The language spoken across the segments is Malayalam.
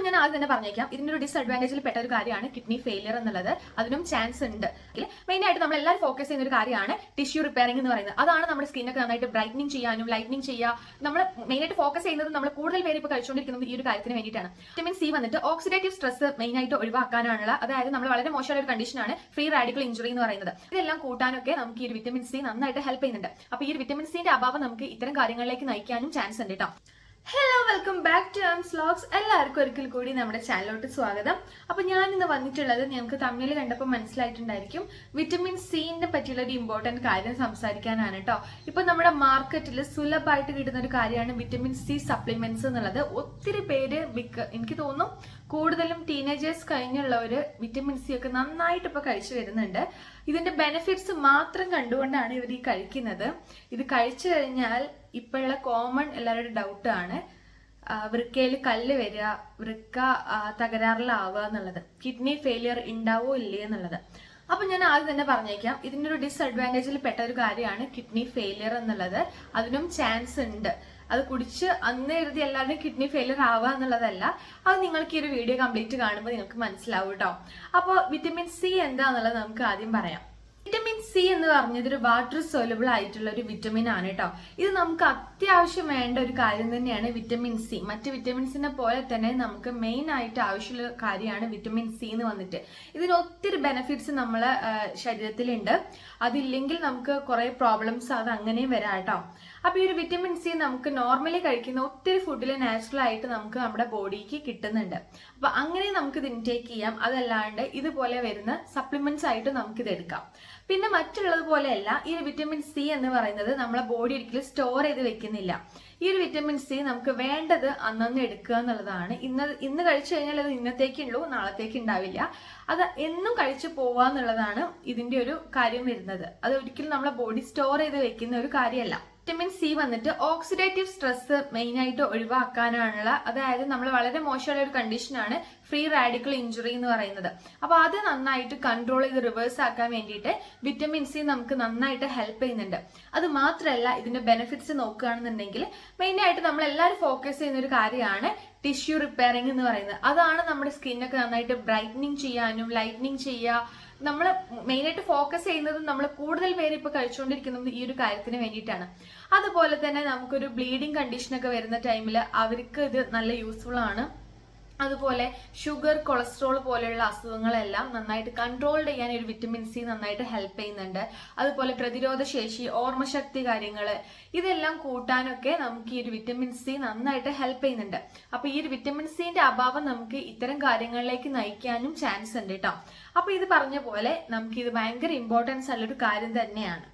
അപ്പൊ ഞാൻ ആദ്യം തന്നെ പറഞ്ഞേക്കാം, ഇതിന്റെ ഒരു ഡിസ്അഡ്വാൻറ്റേജിൽ പെട്ട ഒരു കാര്യമാണ് കിഡ്നി ഫെയിലിയർ എന്നുള്ളത്. അതിനും ചാൻസ് ഉണ്ട്. മെയിൻ ആയിട്ട് നമ്മൾ എല്ലാവരും ഫോക്കസ് ചെയ്യുന്ന ഒരു കാര്യമാണ് ടിഷ്യൂ റിപ്പയറിംഗ് എന്ന് പറയുന്നത്. അതാണ് നമ്മുടെ സ്കിന്നൊക്കെ നന്നായിട്ട് ബ്രൈറ്റനിങ് ചെയ്യാനും ലൈറ്റനിങ് ചെയ്യുക. നമ്മൾ മെയിൻ ആയിട്ട് ഫോക്കസ് ചെയ്യുന്നത് നമ്മൾ കൂടുതൽ പേര് ഇപ്പോൾ കഴിച്ചുകൊണ്ടിരിക്കുന്നത് ഈ ഒരു കാര്യത്തിന് വേണ്ടിയിട്ടാണ്. വിറ്റമിൻ സി വന്നിട്ട് ഓക്സിഡേറ്റീവ് സ്ട്രെസ് മെയിൻ ആയിട്ട് ഒഴിവാക്കാനാണുള്ള, അതായത് നമ്മൾ വളരെ മോശമായ ഒരു കണ്ടീഷനാണ് ഫ്രീ റാഡിക്കൽ ഇഞ്ചുറി എന്ന് പറയുന്നത്. ഇതെല്ലാം കൂട്ടാനൊക്കെ നമുക്ക് ഈ ഒരു വിറ്റമിൻ സി നന്നായിട്ട് ഹെൽപ്പ് ചെയ്യുന്നുണ്ട്. അപ്പൊ ഈ ഒരു വിറ്റമിൻ സിന്റെ അഭാവം നമുക്ക് ഇത്തരം കാര്യങ്ങളിലേക്ക് നയിക്കാനും ചാൻസ് ഉണ്ട് കേട്ടോ. ഹലോ, വെൽക്കം ബാക്ക് ടു ആംസ് വ്ലോഗ്സ്. എല്ലാവർക്കും ഒരിക്കൽ കൂടി നമ്മുടെ ചാനലിലോട്ട് സ്വാഗതം. അപ്പൊ ഞാൻ ഇന്ന് വന്നിട്ടുള്ളത്, ഞങ്ങൾക്ക് തമ്മിൽ കണ്ടപ്പോൾ മനസ്സിലായിട്ടുണ്ടായിരിക്കും, വിറ്റമിൻ സിന്റെ പറ്റിയുള്ള ഒരു ഇമ്പോർട്ടന്റ് കാര്യം സംസാരിക്കാനാണ് കേട്ടോ. ഇപ്പൊ നമ്മുടെ മാർക്കറ്റിൽ സുലഭമായിട്ട് കിട്ടുന്ന ഒരു കാര്യമാണ് വിറ്റമിൻ സി സപ്ലിമെന്റ്സ് എന്നുള്ളത്. ഒത്തിരി പേര് എനിക്ക് തോന്നുന്നു കൂടുതലും ടീനേജേഴ്സ് കഴിഞ്ഞുള്ളവര് വിറ്റമിൻ സി ഒക്കെ നന്നായിട്ട് ഇപ്പൊ കഴിച്ചു വരുന്നുണ്ട്. ഇതിന്റെ ബെനിഫിറ്റ്സ് മാത്രം കണ്ടുകൊണ്ടാണ് ഇവർ ഈ കഴിക്കുന്നത്. ഇത് കഴിച്ചു കഴിഞ്ഞാൽ ഇപ്പോഴുള്ള കോമൺ എല്ലാവരുടെ ഡൗട്ട് ആണ് വൃക്കയിൽ കല്ല് വരിക, വൃക്ക തകരാറിലാവുക എന്നുള്ളത്, കിഡ്നി ഫെയിലിയർ ഉണ്ടാവോ ഇല്ലേ എന്നുള്ളത്. അപ്പൊ ഞാൻ ആദ്യം തന്നെ പറഞ്ഞേക്കാം, ഇതിന്റെ ഒരു ഡിസ്അഡ്വാൻറ്റേജിൽ പെട്ട ഒരു കാര്യമാണ് കിഡ്നി ഫെയിലിയർ എന്നുള്ളത്. അതിനും ചാൻസ് ഉണ്ട്. അത് കുടിച്ച് അന്ന് എഴുതി എല്ലാവരും കിഡ്നി ഫെയിലിയർ ആവുക എന്നുള്ളതല്ല. അത് നിങ്ങൾക്ക് ഈ ഒരു വീഡിയോ കംപ്ലീറ്റ് കാണുമ്പോൾ നിങ്ങൾക്ക് മനസ്സിലാവും കേട്ടോ. അപ്പോൾ വിറ്റമിൻ സി എന്താന്നുള്ളത് നമുക്ക് ആദ്യം പറയാം. വിറ്റമിൻ സി എന്ന് പറഞ്ഞത് ഒരു വാട്ടർ സോലബിൾ ആയിട്ടുള്ള ഒരു വിറ്റമിൻ ആണ് കേട്ടോ. ഇത് നമുക്ക് അത്യാവശ്യം വേണ്ട ഒരു കാര്യം തന്നെയാണ് വിറ്റമിൻ സി. മറ്റ് വിറ്റമിൻസിനെ പോലെ തന്നെ നമുക്ക് മെയിൻ ആയിട്ട് ആവശ്യമുള്ള കാര്യമാണ് വിറ്റമിൻ സി എന്ന് വന്നിട്ട്. ഇതിന് ഒത്തിരി ബെനിഫിറ്റ്സ് നമ്മളെ ശരീരത്തിലുണ്ട്. അതില്ലെങ്കിൽ നമുക്ക് കുറെ പ്രോബ്ലംസ് അത് അങ്ങനെയും വരാം കേട്ടോ. അപ്പൊ ഈ ഒരു വിറ്റമിൻ സി നമുക്ക് നോർമലി കഴിക്കുന്ന ഒത്തിരി ഫുഡിൽ നാച്ചുറൽ ആയിട്ട് നമുക്ക് നമ്മുടെ ബോഡിക്ക് കിട്ടുന്നുണ്ട്. അപ്പൊ അങ്ങനെ നമുക്ക് ഇത് ഇൻടേക്ക് ചെയ്യാം. അതല്ലാണ്ട് ഇതുപോലെ വരുന്ന സപ്ലിമെന്റ്സ് ആയിട്ട് നമുക്ക് ഇത് എടുക്കാം. പിന്നെ മറ്റുള്ളത് പോലെയല്ല, ഈ ഒരു വിറ്റമിൻ സി എന്ന് പറയുന്നത് നമ്മളെ ബോഡി ഒരിക്കലും സ്റ്റോർ ചെയ്ത് വെക്കുന്നില്ല. ഈ ഒരു വിറ്റമിൻ സി നമുക്ക് വേണ്ടത് അന്നന്ന് എടുക്കുക എന്നുള്ളതാണ്. ഇന്ന് കഴിച്ചു കഴിഞ്ഞാൽ അത് ഇന്നത്തേക്കുള്ളൂ, നാളത്തേക്ക് ഉണ്ടാവില്ല. അത് എന്നും കഴിച്ചു പോവാന്നുള്ളതാണ് ഇതിന്റെ ഒരു കാര്യം വരുന്നത്. അത് ഒരിക്കലും നമ്മളെ ബോഡി സ്റ്റോർ ചെയ്ത് വെക്കുന്ന ഒരു കാര്യമല്ല. വിറ്റമിൻ സി വന്നിട്ട് ഓക്സിഡേറ്റീവ് സ്ട്രെസ് മെയിൻ ആയിട്ട് ഒഴിവാക്കാനാണുള്ള, അതായത് നമ്മൾ വളരെ മോശമുള്ള ഒരു കണ്ടീഷനാണ് ഫ്രീ റാഡിക്കൽ ഇഞ്ചുറി എന്ന് പറയുന്നത്. അപ്പൊ അത് നന്നായിട്ട് കൺട്രോൾ ചെയ്ത് റിവേഴ്സ് ആക്കാൻ വേണ്ടിയിട്ട് വിറ്റമിൻ സി നമുക്ക് നന്നായിട്ട് ഹെൽപ്പ് ചെയ്യുന്നുണ്ട്. അത് മാത്രമല്ല, ഇതിന്റെ ബെനിഫിറ്റ്സ് നോക്കുകയാണെന്നുണ്ടെങ്കിൽ മെയിൻ ആയിട്ട് നമ്മൾ എല്ലാവരും ഫോക്കസ് ചെയ്യുന്ന ഒരു കാര്യമാണ് ടിഷ്യൂ റിപ്പയറിംഗ് എന്ന് പറയുന്നത്. അതാണ് നമ്മുടെ സ്കിന്നൊക്കെ നന്നായിട്ട് ബ്രൈറ്റനിങ് ചെയ്യാനും ലൈറ്റനിങ് ചെയ്യുക. നമ്മൾ മെയിനായിട്ട് ഫോക്കസ് ചെയ്യുന്നത് നമ്മൾ കൂടുതൽ പേര് ഇപ്പൊ കഴിച്ചുകൊണ്ടിരിക്കുന്നത് ഈ ഒരു കാര്യത്തിന് വേണ്ടിയിട്ടാണ്. അതുപോലെ തന്നെ നമുക്കൊരു ബ്ലീഡിങ് കണ്ടീഷനൊക്കെ വരുന്ന ടൈമിൽ അവർക്ക് ഇത് നല്ല യൂസ്ഫുൾ ആണ്. അതുപോലെ ഷുഗർ, കൊളസ്ട്രോൾ പോലെയുള്ള അസുഖങ്ങളെല്ലാം നന്നായിട്ട് കൺട്രോൾ ചെയ്യാൻ ഒരു വിറ്റമിൻ സി നന്നായിട്ട് ഹെൽപ്പ് ചെയ്യുന്നുണ്ട്. അതുപോലെ പ്രതിരോധ ശേഷി, ഓർമ്മശക്തി കാര്യങ്ങള് ഇതെല്ലാം കൂട്ടാനൊക്കെ നമുക്ക് ഈ ഒരു വിറ്റമിൻ സി നന്നായിട്ട് ഹെൽപ്പ് ചെയ്യുന്നുണ്ട്. അപ്പൊ ഈ ഒരു വിറ്റമിൻ സിന്റെ അഭാവം നമുക്ക് ഇത്തരം കാര്യങ്ങളിലേക്ക് നയിക്കാനും ചാൻസ് ഉണ്ട് കേട്ടോ. അപ്പൊ ഇത് പറഞ്ഞ പോലെ നമുക്ക് ഇത് ഭയങ്കര ഇമ്പോർട്ടൻസ് ഉള്ളൊരു കാര്യം തന്നെയാണ്.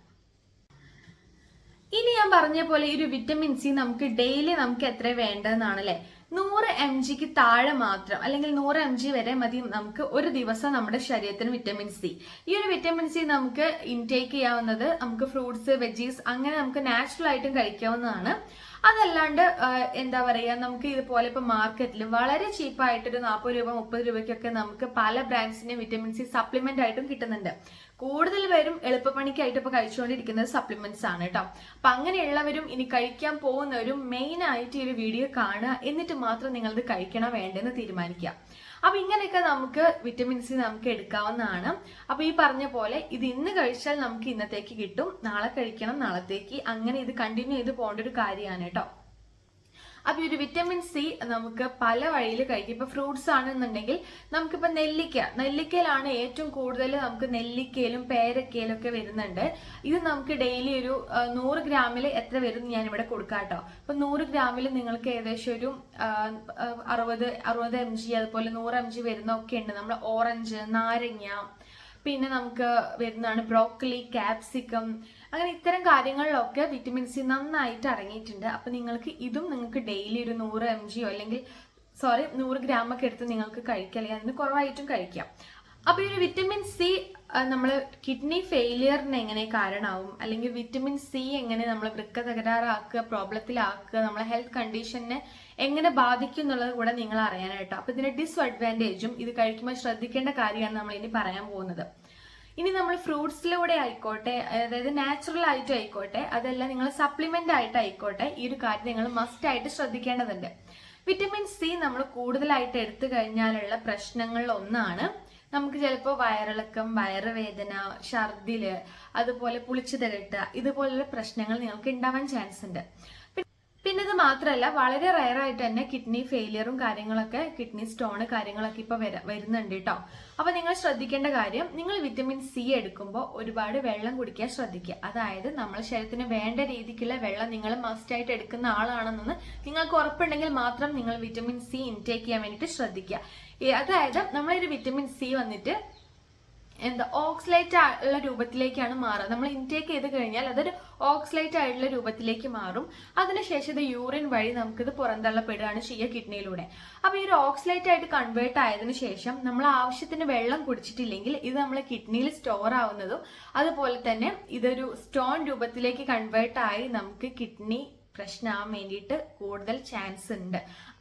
ഇനി ഞാൻ പറഞ്ഞ പോലെ ഈ ഒരു വിറ്റമിൻ സി നമുക്ക് ഡെയിലി നമുക്ക് എത്ര വേണ്ടതെന്നാണല്ലേ. 100 mg താഴെ മാത്രം, അല്ലെങ്കിൽ 100 mg വരെ മതി നമുക്ക് ഒരു ദിവസം നമ്മുടെ ശരീരത്തിന് വിറ്റമിൻ സി. ഈ ഒരു വിറ്റമിൻ സി നമുക്ക് ഇൻടേക്ക് ചെയ്യാവുന്നത് നമുക്ക് ഫ്രൂട്ട്സ്, വെജീസ് അങ്ങനെ നമുക്ക് നാച്ചുറൽ ആയിട്ടും കഴിക്കാവുന്നതാണ്. അതല്ലാണ്ട് എന്താ പറയാ, നമുക്ക് ഇതുപോലെ ഇപ്പൊ മാർക്കറ്റിൽ വളരെ ചീപ്പായിട്ടൊരു 40 രൂപ 30 രൂപയ്ക്കൊക്കെ നമുക്ക് പല ബ്രാൻഡ്സിന്റെ വിറ്റമിൻ സി സപ്ലിമെന്റ് ആയിട്ടും കിട്ടുന്നുണ്ട്. കൂടുതൽ പേരും എളുപ്പപ്പണിക്കായിട്ട് ഇപ്പൊ കഴിച്ചുകൊണ്ടിരിക്കുന്നത് സപ്ലിമെന്റ്സ് ആണ് കേട്ടോ. അപ്പൊ അങ്ങനെയുള്ളവരും ഇനി കഴിക്കാൻ പോകുന്നവരും മെയിൻ ആയിട്ട് ഈ ഒരു വീഡിയോ കാണുക, എന്നിട്ട് മാത്രം നിങ്ങളിത് കഴിക്കണോ വേണ്ടെന്ന് തീരുമാനിക്കുക. അപ്പൊ ഇങ്ങനെയൊക്കെ നമുക്ക് വിറ്റമിൻ സി നമുക്ക് എടുക്കാവുന്നതാണ്. അപ്പൊ ഈ പറഞ്ഞ പോലെ ഇത് ഇന്ന് കഴിച്ചാൽ നമുക്ക് ഇന്നത്തേക്ക് കിട്ടും, നാളെ കഴിക്കണം നാളത്തേക്ക്, അങ്ങനെ ഇത് കണ്ടിന്യൂ ചെയ്ത് പോകേണ്ട ഒരു കാര്യമാണ് കേട്ടോ. അപ്പൊ ഈ ഒരു വിറ്റമിൻ സി നമുക്ക് പല വഴിയിൽ കഴിക്കും. ഇപ്പൊ ഫ്രൂട്ട്സ് ആണെന്നുണ്ടെങ്കിൽ നമുക്കിപ്പോ നെല്ലിക്കയിലാണ് ഏറ്റവും കൂടുതൽ നമുക്ക് നെല്ലിക്കയിലും പേരക്കയിലും ഒക്കെ വരുന്നുണ്ട്. ഇത് നമുക്ക് ഡെയിലി ഒരു 100 ഗ്രാമിൽ എത്ര വരും ഞാൻ ഇവിടെ കൊടുക്കാം കേട്ടോ. അപ്പൊ 100 ഗ്രാമിൽ നിങ്ങൾക്ക് ഏകദേശം ഒരു 60 mg, അതുപോലെ 100 mg വരുന്നൊക്കെ ഉണ്ട്. നമ്മുടെ ഓറഞ്ച്, നാരങ്ങ, പിന്നെ നമുക്ക് വരുന്നതാണ് ബ്രോക്കലി, ക്യാപ്സിക്കം, അങ്ങനെ ഇത്തരം കാര്യങ്ങളിലൊക്കെ വിറ്റമിൻ സി നന്നായിട്ട് അടങ്ങിയിട്ടുണ്ട്. അപ്പൊ നിങ്ങൾക്ക് ഡെയിലി ഒരു 100 mg അല്ലെങ്കിൽ 100 ഗ്രാം ഒക്കെ എടുത്ത് നിങ്ങൾക്ക് കഴിക്കാം, അല്ലെങ്കിൽ അതിന് കുറവായിട്ടും കഴിക്കാം. അപ്പൊ ഈ ഒരു വിറ്റമിൻ സി നമ്മൾ കിഡ്നി ഫെയിലിയറിന് എങ്ങനെ കാരണമാവും, അല്ലെങ്കിൽ വിറ്റമിൻ സി എങ്ങനെ നമ്മൾ വൃക്ക തകരാറാക്കുക, പ്രോബ്ലത്തിലാക്കുക, നമ്മളെ ഹെൽത്ത് കണ്ടീഷനെ എങ്ങനെ ബാധിക്കും എന്നുള്ളത് കൂടെ നിങ്ങൾ അറിയാനായിട്ടോ. അപ്പൊ ഇതിന്റെ ഡിസ്അഡ്വാൻറ്റേജും ഇത് കഴിക്കുമ്പോൾ ശ്രദ്ധിക്കേണ്ട കാര്യമാണ് നമ്മൾ ഇനി പറയാൻ പോകുന്നത്. ഇനി നമ്മൾ ഫ്രൂട്ട്സിലൂടെ ആയിക്കോട്ടെ, അതായത് നാച്ചുറൽ ആയിട്ടും ആയിക്കോട്ടെ, അതല്ല നിങ്ങൾ സപ്ലിമെന്റ് ആയിട്ട് ആയിക്കോട്ടെ, ഈ ഒരു കാര്യം നിങ്ങൾ മസ്റ്റ് ആയിട്ട് ശ്രദ്ധിക്കേണ്ടതുണ്ട്. വിറ്റമിൻ സി നമ്മൾ കൂടുതലായിട്ട് എടുത്തു കഴിഞ്ഞാലുള്ള പ്രശ്നങ്ങളിൽ ഒന്നാണ് നമുക്ക് ചിലപ്പോൾ വയറിളക്കം, വയറുവേദന, ഛർദില്, അതുപോലെ പുളിച്ചു കെട്ടുക, ഇതുപോലുള്ള പ്രശ്നങ്ങൾ നിങ്ങൾക്ക് ഉണ്ടാവാൻ ചാൻസ് ഉണ്ട്. പിന്നെ ഇത് മാത്രമല്ല, വളരെ റയർ ആയിട്ട് തന്നെ കിഡ്നി ഫെയിലിയറും കാര്യങ്ങളൊക്കെ, കിഡ്നി സ്റ്റോണ് കാര്യങ്ങളൊക്കെ ഇപ്പൊ വരുന്നുണ്ട് കേട്ടോ. അപ്പൊ നിങ്ങൾ ശ്രദ്ധിക്കേണ്ട കാര്യം, നിങ്ങൾ വിറ്റമിൻ സി എടുക്കുമ്പോൾ ഒരുപാട് വെള്ളം കുടിക്കാൻ ശ്രദ്ധിക്കുക. അതായത് നമ്മുടെ ശരീരത്തിന് വേണ്ട രീതിക്കുള്ള വെള്ളം നിങ്ങൾ മസ്റ്റ് ആയിട്ട് എടുക്കുന്ന ആളാണെന്ന് നിങ്ങൾക്ക് ഉറപ്പുണ്ടെങ്കിൽ മാത്രം നിങ്ങൾ വിറ്റമിൻ സി ഇൻടേക്ക് ചെയ്യാൻ വേണ്ടിയിട്ട് ശ്രദ്ധിക്കുക. അതായത് നമ്മളൊരു വിറ്റമിൻ സി വന്നിട്ട് ഓക്സലേറ്റ് ഉള്ള രൂപത്തിലേക്കാണ് മാറുക. നമ്മൾ ഇൻടേക്ക് ചെയ്ത് കഴിഞ്ഞാൽ അതൊരു ഓക്സലേറ്റ് ആയിട്ടുള്ള രൂപത്തിലേക്ക് മാറും. അതിനുശേഷം ഇത് യൂറിൻ വഴി നമുക്കിത് പുറന്തള്ളപ്പെടുകയാണ് ചെയ്യുക കിഡ്നിയിലൂടെ. അപ്പൊ ഈ ഒരു ഓക്സലേറ്റ് ആയിട്ട് കൺവേർട്ട് ആയതിനു ശേഷം നമ്മൾ ആവശ്യത്തിന് വെള്ളം കുടിച്ചിട്ടില്ലെങ്കിൽ ഇത് നമ്മളെ കിഡ്നിയിൽ സ്റ്റോർ ആവുന്നതും, അതുപോലെ തന്നെ ഇതൊരു സ്റ്റോൺ രൂപത്തിലേക്ക് കൺവേർട്ട് ആയി നമുക്ക് കിഡ്നി പ്രശ്നമാകാൻ വേണ്ടിയിട്ട് കൂടുതൽ ചാൻസ് ഉണ്ട്,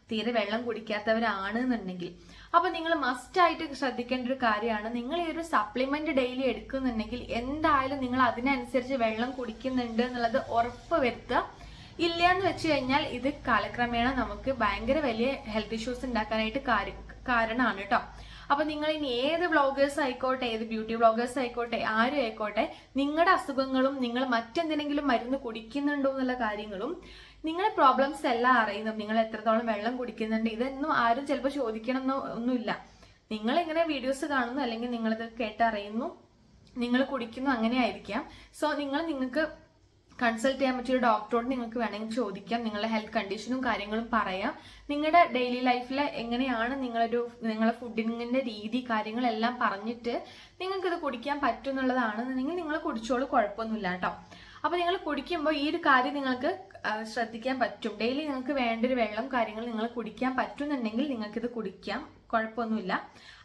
തീരെ വെള്ളം കുടിക്കാത്തവരാണെന്നുണ്ടെങ്കിൽ. അപ്പൊ നിങ്ങൾ മസ്റ്റ് ആയിട്ട് ശ്രദ്ധിക്കേണ്ട ഒരു കാര്യമാണ്, നിങ്ങൾ ഈ ഒരു സപ്ലിമെന്റ് ഡെയിലി എടുക്കുന്നുണ്ടെങ്കിൽ എന്തായാലും നിങ്ങൾ അതിനനുസരിച്ച് വെള്ളം കുടിക്കുന്നുണ്ട് എന്നുള്ളത് ഉറപ്പ് വരുത്തുക. ഇല്ല എന്ന് വെച്ച് കഴിഞ്ഞാൽ ഇത് കാലക്രമേണ നമുക്ക് ഭയങ്കര വലിയ ഹെൽത്ത് ഇഷ്യൂസ് ഉണ്ടാക്കാനായിട്ട് കാരണമാണ് കേട്ടോ. അപ്പൊ നിങ്ങൾ ഇനി ഏത് വ്ളോഗേഴ്സ് ആയിക്കോട്ടെ, ഏത് ബ്യൂട്ടി വ്ളോഗേഴ്സ് ആയിക്കോട്ടെ, ആരും ആയിക്കോട്ടെ, നിങ്ങളുടെ അസുഖങ്ങളും നിങ്ങൾ മറ്റെന്തിനെങ്കിലും മരുന്ന് കുടിക്കുന്നുണ്ടോ എന്നുള്ള കാര്യങ്ങളും നിങ്ങളെ പ്രോബ്ലംസ് എല്ലാം അറിയുന്നു, നിങ്ങൾ എത്രത്തോളം വെള്ളം കുടിക്കുന്നുണ്ട്, ഇതൊന്നും ആരും ചിലപ്പോൾ ചോദിക്കണമെന്നോ ഒന്നുമില്ല. നിങ്ങൾ ഇങ്ങനെ വീഡിയോസ് കാണുന്നു, അല്ലെങ്കിൽ നിങ്ങളിത് കേട്ടറിയുന്നു, നിങ്ങൾ കുടിക്കുന്നു, അങ്ങനെ ആയിരിക്കാം. സോ നിങ്ങൾക്ക് കൺസൾട്ട് ചെയ്യാൻ പറ്റിയ ഒരു ഡോക്ടറോട് നിങ്ങൾക്ക് വേണമെങ്കിൽ ചോദിക്കാം, നിങ്ങളുടെ ഹെൽത്ത് കണ്ടീഷനും കാര്യങ്ങളും പറയാം. നിങ്ങളുടെ ഡെയിലി ലൈഫിൽ എങ്ങനെയാണ് നിങ്ങളുടെ ഫുഡിങ്ങിന്റെ രീതി കാര്യങ്ങളെല്ലാം പറഞ്ഞിട്ട് നിങ്ങൾക്കിത് കുടിക്കാൻ പറ്റും എന്നുള്ളതാണെന്നുണ്ടെങ്കിൽ നിങ്ങൾ കുടിച്ചോളൂ, കുഴപ്പമൊന്നുമില്ല കേട്ടോ. അപ്പൊ നിങ്ങൾ കുടിക്കുമ്പോൾ ഈ ഒരു കാര്യം നിങ്ങൾക്ക് ശ്രദ്ധിക്കാൻ പറ്റും. ഡെയിലി നിങ്ങൾക്ക് വേണ്ട ഒരു വെള്ളം കാര്യങ്ങൾ നിങ്ങൾ കുടിക്കാൻ പറ്റുന്നുണ്ടെങ്കിൽ നിങ്ങൾക്കിത് കുടിക്കാം, കുഴപ്പമൊന്നുമില്ല.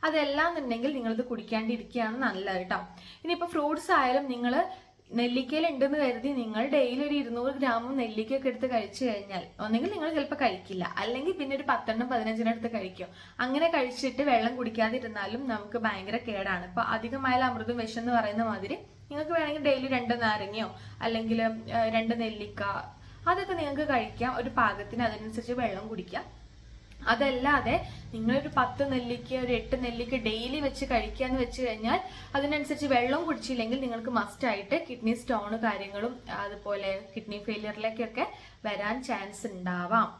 അതെല്ലാം എന്നുണ്ടെങ്കിൽ നിങ്ങളിത് കുടിക്കാണ്ടിരിക്കുകയാണ് നല്ലത് കേട്ടോ. ഇനിയിപ്പോൾ ഫ്രൂട്ട്സ് ആയാലും നിങ്ങൾ നെല്ലിക്കയിൽ ഉണ്ടെന്ന് കരുതി നിങ്ങൾ ഡെയിലി ഒരു 200 ഗ്രാമും നെല്ലിക്കയൊക്കെ എടുത്ത് കഴിച്ചു കഴിഞ്ഞാൽ ഒന്നെങ്കിൽ നിങ്ങൾ ചിലപ്പോൾ കഴിക്കില്ല, അല്ലെങ്കിൽ പിന്നെ ഒരു 10-15 എടുത്ത് കഴിക്കും. അങ്ങനെ കഴിച്ചിട്ട് വെള്ളം കുടിക്കാതിരുന്നാലും നമുക്ക് ഭയങ്കര കേടാണ്. ഇപ്പൊ അധികമായാലും അമൃതും വിഷം എന്ന് പറയുന്ന മാതിരി നിങ്ങൾക്ക് വേണമെങ്കിൽ ഡെയിലി 2 നാരങ്ങയോ അല്ലെങ്കിൽ 2 നെല്ലിക്ക അതൊക്കെ നിങ്ങൾക്ക് കഴിക്കാം, ഒരു പാകത്തിന് അതിനനുസരിച്ച് വെള്ളം കുടിക്കാം. അതല്ലാതെ നിങ്ങളൊരു 10 നെല്ലിക്ക, ഒരു 8 നെല്ലിക്ക ഡെയിലി വെച്ച് കഴിക്കാന്ന് വെച്ച് കഴിഞ്ഞാൽ അതിനനുസരിച്ച് വെള്ളം കുടിച്ചില്ലെങ്കിൽ നിങ്ങൾക്ക് മസ്റ്റ് ആയിട്ട് കിഡ്നി സ്റ്റോൺ കാര്യങ്ങളും അതുപോലെ കിഡ്നി ഫെയിലിയറിലേക്കൊക്കെ വരാൻ ചാൻസ് ഉണ്ടാവാം.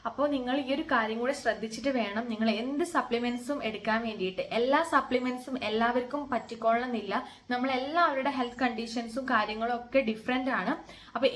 അപ്പോൾ നിങ്ങൾ ഈ ഒരു കാര്യം കൂടെ ശ്രദ്ധിച്ചിട്ട് വേണം നിങ്ങൾ എന്ത് സപ്ലിമെന്റ്സും എടുക്കാൻ വേണ്ടിയിട്ട്. എല്ലാ സപ്ലിമെന്റ്സും എല്ലാവർക്കും പറ്റിക്കൊള്ളണമെന്നില്ല. നമ്മളെല്ലാവരുടെ ഹെൽത്ത് കണ്ടീഷൻസും കാര്യങ്ങളും ഒക്കെ ഡിഫറെന്റ് ആണ്. അപ്പൊ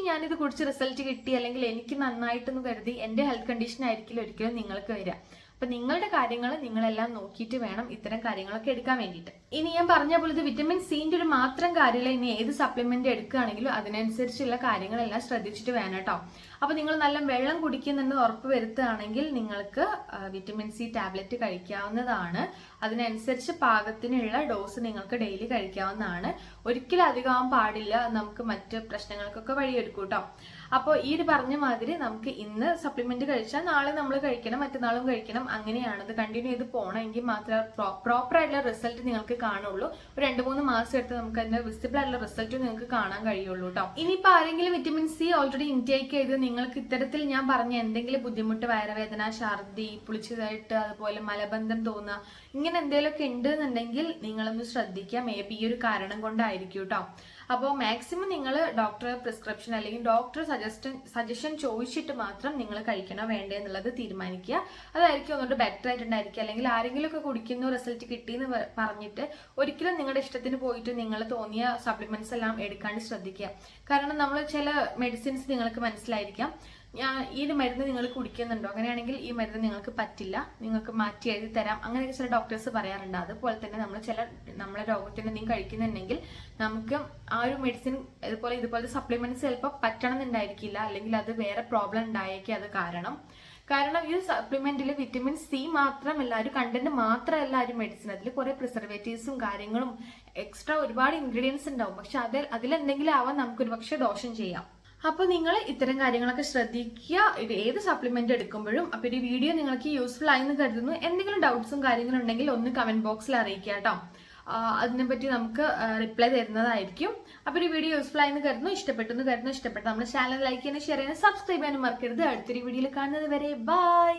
ഞാനിത് കുടിച്ച് റിസൾട്ട് കിട്ടി, അല്ലെങ്കിൽ എനിക്ക് നന്നായിട്ടെന്ന് കരുതി എന്റെ ഹെൽത്ത് കണ്ടീഷൻ ആയിരിക്കില്ല ഒരിക്കലും നിങ്ങൾക്ക് വരിക. അപ്പൊ നിങ്ങളുടെ കാര്യങ്ങൾ നിങ്ങളെല്ലാം നോക്കിയിട്ട് വേണം ഇത്തരം കാര്യങ്ങളൊക്കെ എടുക്കാൻ വേണ്ടിയിട്ട്. ഇനി ഞാൻ പറഞ്ഞ പോലെ ഇത് വിറ്റമിൻ സിന്റെ ഒരു മാത്രം കാര്യമില്ല, ഇനി ഏത് സപ്ലിമെന്റ് എടുക്കുകയാണെങ്കിലും അതിനനുസരിച്ചുള്ള കാര്യങ്ങളെല്ലാം ശ്രദ്ധിച്ചിട്ട് വേണം കേട്ടോ. അപ്പൊ നിങ്ങൾ നല്ല വെള്ളം കുടിക്കുന്നുണ്ട് ഉറപ്പ് വരുത്തുകയാണെങ്കിൽ നിങ്ങൾക്ക് വിറ്റമിൻ സി ടാബ്ലറ്റ് കഴിക്കാവുന്നതാണ്. അതിനനുസരിച്ച് പാകത്തിനുള്ള ഡോസ് നിങ്ങൾക്ക് ഡെയിലി കഴിക്കാവുന്നതാണ്. ഒരിക്കലും അധികമാവാൻ പാടില്ല, നമുക്ക് മറ്റ് പ്രശ്നങ്ങൾക്കൊക്കെ വഴിയൊരുക്കും കേട്ടോ. അപ്പോൾ ഈ ഒരു പറഞ്ഞ മാതിരി നമുക്ക് ഇന്ന് സപ്ലിമെന്റ് കഴിച്ചാൽ നാളെ നമ്മൾ കഴിക്കണം, മറ്റന്നാളും കഴിക്കണം, അങ്ങനെയാണ്. ഇത് കണ്ടിന്യൂ ചെയ്ത് പോകണമെങ്കിൽ മാത്രമേ പ്രോപ്പർ ആയിട്ടുള്ള റിസൾട്ട് നിങ്ങൾക്ക് കാണുള്ളൂ. ഒരു 2-3 മാസം എടുത്ത് നമുക്ക് അതിന്റെ വിസിബിൾ ആയിട്ടുള്ള റിസൾട്ട് നിങ്ങൾക്ക് കാണാൻ കഴിയുള്ളൂ കേട്ടോ. ഇനിയിപ്പോൾ ആരെങ്കിലും വിറ്റമിൻ സി ഓൾറെഡി ഇൻടേക്ക് ചെയ്ത് നിങ്ങൾക്ക് ഇത്തരത്തിൽ ഞാൻ പറഞ്ഞ എന്തെങ്കിലും ബുദ്ധിമുട്ട്, വയറുവേദന, ഛർദി, പുളിച്ചതായിട്ട്, അതുപോലെ മലബന്ധം തോന്നുക, ഇങ്ങനെ എന്തെങ്കിലുമൊക്കെ ഉണ്ട് എന്നുണ്ടെങ്കിൽ നിങ്ങളൊന്ന് ശ്രദ്ധിക്കുക. മേ ബി ഈ ഒരു കാരണം കൊണ്ടായിരിക്കും കേട്ടോ. അപ്പോൾ മാക്സിമം നിങ്ങൾ ഡോക്ടറെ പ്രിസ്ക്രിപ്ഷൻ അല്ലെങ്കിൽ ഡോക്ടർ സജഷൻ ചോദിച്ചിട്ട് മാത്രം നിങ്ങൾ കഴിക്കണോ വേണ്ടേ എന്നുള്ളത് തീരുമാനിക്കുക. അതായിരിക്കും ഒന്നുകൂടെ ബെറ്റർ ആയിട്ടുണ്ടായിരിക്കുക. അല്ലെങ്കിൽ ആരെങ്കിലും ഒക്കെ കുടിക്കുന്നു റിസൾട്ട് കിട്ടിയെന്ന് പറഞ്ഞിട്ട് ഒരിക്കലും നിങ്ങളുടെ ഇഷ്ടത്തിന് പോയിട്ട് നിങ്ങൾ തോന്നിയ സപ്ലിമെന്റ്സ് എല്ലാം എടുക്കാണ്ട് ശ്രദ്ധിക്കുക. കാരണം നമ്മൾ ചില മെഡിസിൻസ് നിങ്ങൾക്ക് മനസ്സിലായിരിക്കാം, ഈ ഒരു മരുന്ന് നിങ്ങൾ കുടിക്കുന്നുണ്ടോ, അങ്ങനെയാണെങ്കിൽ ഈ മരുന്ന് നിങ്ങൾക്ക് പറ്റില്ല, നിങ്ങൾക്ക് മാറ്റി എഴുതി തരാം, അങ്ങനെയൊക്കെ ചില ഡോക്ടേഴ്സ് പറയാറുണ്ട്. അതുപോലെ തന്നെ നമ്മളെ രോഗത്തിന് എന്തെങ്കിലും കഴിക്കുന്നുണ്ടെങ്കിൽ നമുക്ക് ആ ഒരു മെഡിസിൻ ഇതുപോലത്തെ സപ്ലിമെന്റ്സ് ചിലപ്പോൾ പറ്റണം എന്നുണ്ടായിരിക്കില്ല, അല്ലെങ്കിൽ അത് വേറെ പ്രോബ്ലം ഉണ്ടായേക്കും. അത് കാരണം ഈ സപ്ലിമെന്റിൽ വിറ്റമിൻ സി മാത്രമല്ല, ഒരു കണ്ടന്റ് മാത്രമല്ല ഒരു മെഡിസിൻ, അതിൽ കുറെ പ്രിസർവേറ്റീവ്സും കാര്യങ്ങളും എക്സ്ട്രാ ഒരുപാട് ഇൻഗ്രീഡിയൻസ് ഉണ്ടാവും. പക്ഷെ അതിലെന്തെങ്കിലും ആവാൻ നമുക്കൊരു പക്ഷെ ദോഷം ചെയ്യാം. അപ്പോൾ നിങ്ങൾ ഇത്തരം കാര്യങ്ങളൊക്കെ ശ്രദ്ധിക്കുക ഏത് സപ്ലിമെന്റ് എടുക്കുമ്പോഴും. അപ്പോൾ ഈ വീഡിയോ നിങ്ങൾക്ക് യൂസ്ഫുൾ ആയെന്ന് കരുതുന്നു. എന്തെങ്കിലും ഡൗട്ട്സും കാര്യങ്ങളും ഉണ്ടെങ്കിൽ ഒന്ന് കമന്റ് ബോക്സിൽ അറിയിക്കുക കേട്ടോ. അതിനെപ്പറ്റി നമുക്ക് റിപ്ലൈ തരുന്നതായിരിക്കും. അപ്പോൾ ഒരു വീഡിയോ യൂസ്ഫുൾ ആയെന്ന് കരുതുന്നു, ഇഷ്ടപ്പെട്ടു നമ്മുടെ ചാനൽ ലൈക്ക് ചെയ്യാനും ഷെയർ ചെയ്യാനും സബ്സ്ക്രൈബ് ചെയ്യാനും മറക്കരുത്. അടുത്തൊരു വീഡിയോയിൽ കാണുന്നത് വരെ ബൈ.